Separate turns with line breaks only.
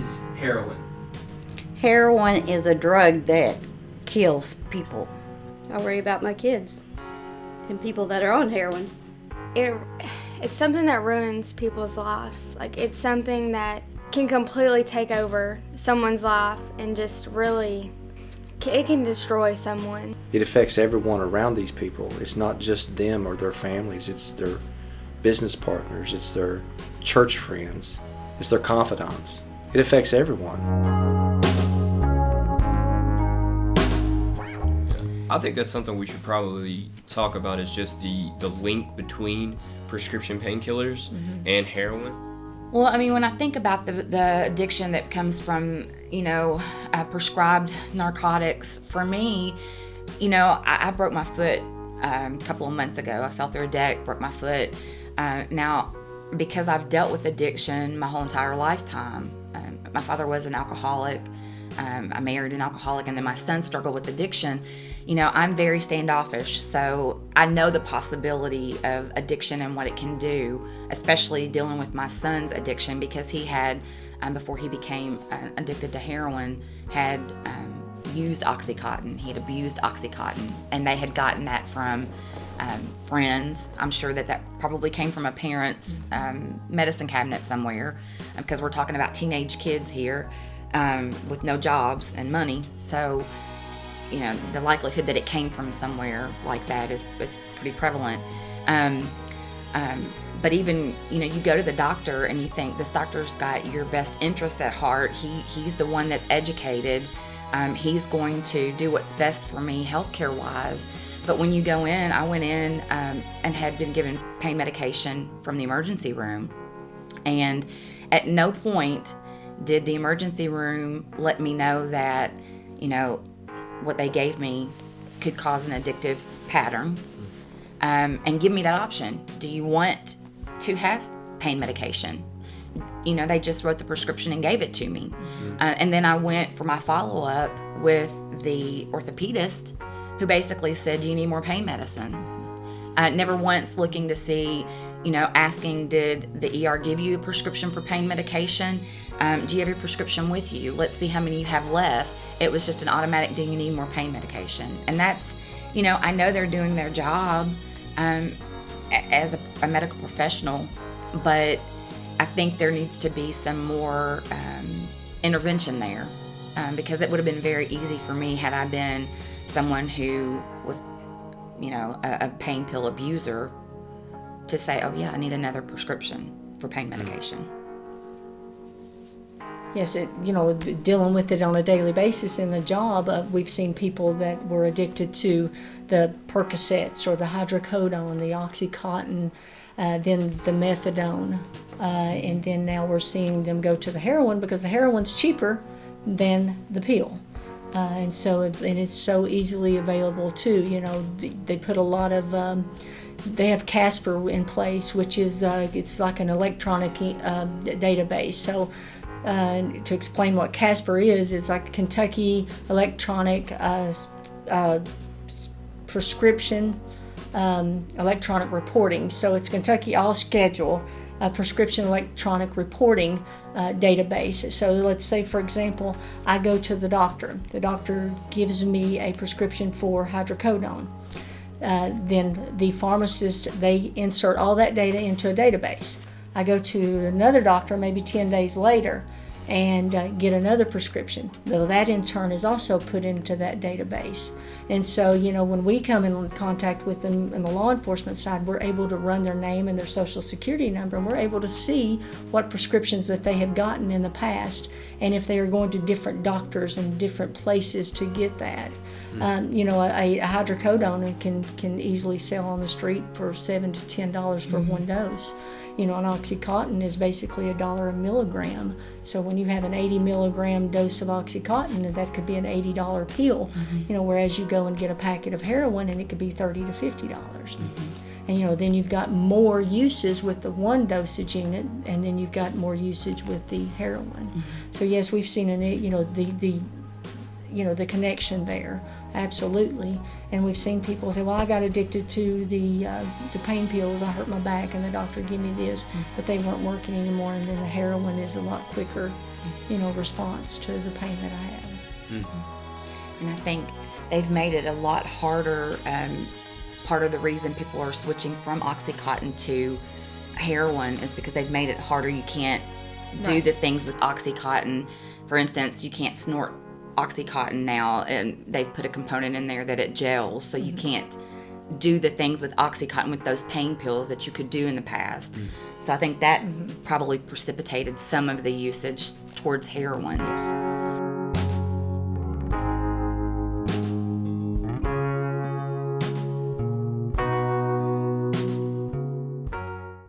is heroin?
Heroin is a drug that kills people.
I worry about my kids and people that are on heroin.
It's something that ruins people's lives. Like, it's something that can completely take over someone's life and just really, it can destroy someone.
It affects everyone around these people. It's not just them or their families. It's their business partners. It's their church friends. It's their confidants. It affects everyone.
I think that's something we should probably talk about, is just the link between prescription painkillers and heroin.
Well, I mean, when I think about the addiction that comes from, prescribed narcotics, for me, I broke my foot a couple of months ago. I fell through a deck, broke my foot. Now, because I've dealt with addiction my whole entire lifetime, my father was an alcoholic. I married an alcoholic, and then my son struggled with addiction. I'm very standoffish, so I know the possibility of addiction and what it can do, especially dealing with my son's addiction, because he had, before he became addicted to heroin, had used Oxycontin. He had abused Oxycontin, and they had gotten that from friends. I'm sure that probably came from a parent's medicine cabinet somewhere, because we're talking about teenage kids here with no jobs and money. So, the likelihood that it came from somewhere like that is pretty prevalent. But even, you go to the doctor and you think this doctor's got your best interests at heart. He's the one that's educated. He's going to do what's best for me healthcare wise. But when you go in, I went in and had been given pain medication from the emergency room. And at no point did the emergency room let me know that, what they gave me could cause an addictive pattern, and give me that option. Do you want to have pain medication? They just wrote the prescription and gave it to me. And then I went for my follow-up with the orthopedist, who basically said, do you need more pain medicine? Never once looking to see, asking, did the ER give you a prescription for pain medication? Do you have your prescription with you? Let's see how many you have left. It was just an automatic, do you need more pain medication? And that's, I know they're doing their job as a medical professional, but I think there needs to be some more intervention there, because it would have been very easy for me had I been someone who was, a pain pill abuser, to say, oh yeah, I need another prescription for pain medication.
Yes, dealing with it on a daily basis in the job, we've seen people that were addicted to the Percocets or the hydrocodone, the Oxycontin, then the methadone, and then now we're seeing them go to the heroin, because the heroin's cheaper than the pill. And it's so easily available too. They put a lot of, they have Casper in place, which is, it's like an electronic database. So to explain what Casper is, it's like Kentucky electronic prescription electronic reporting. So it's Kentucky All Schedule prescription electronic reporting database. So let's say, for example, I go to the doctor. The doctor gives me a prescription for hydrocodone. Then the pharmacist, they insert all that data into a database. I go to another doctor maybe 10 days later and get another prescription. That in turn is also put into that database. And so, when we come in contact with them in the law enforcement side, we're able to run their name and their social security number, and we're able to see what prescriptions that they have gotten in the past, and if they are going to different doctors and different places to get that. A hydrocodone can easily sell on the street for $7 to $10 for one dose. An Oxycontin is basically $1 a milligram. So when you have an 80 milligram dose of Oxycontin, that could be an $80 pill. Whereas you go and get a packet of heroin and it could be $30 to $50. And then you've got more uses with the one dosage unit, and then you've got more usage with the heroin. So yes, we've seen the connection there. Absolutely. And we've seen people say, well, I got addicted to the pain pills. I hurt my back and the doctor gave me this, but they weren't working anymore. And then the heroin is a lot quicker response to the pain that I have.
And I think they've made it a lot harder. Part of the reason people are switching from Oxycontin to heroin is because they've made it harder. You can't do the things with Oxycontin. For instance, you can't snort Oxycontin now, and they've put a component in there that it gels, so you can't do the things with Oxycontin with those pain pills that you could do in the past. So I think that probably precipitated some of the usage towards heroin.
Yes.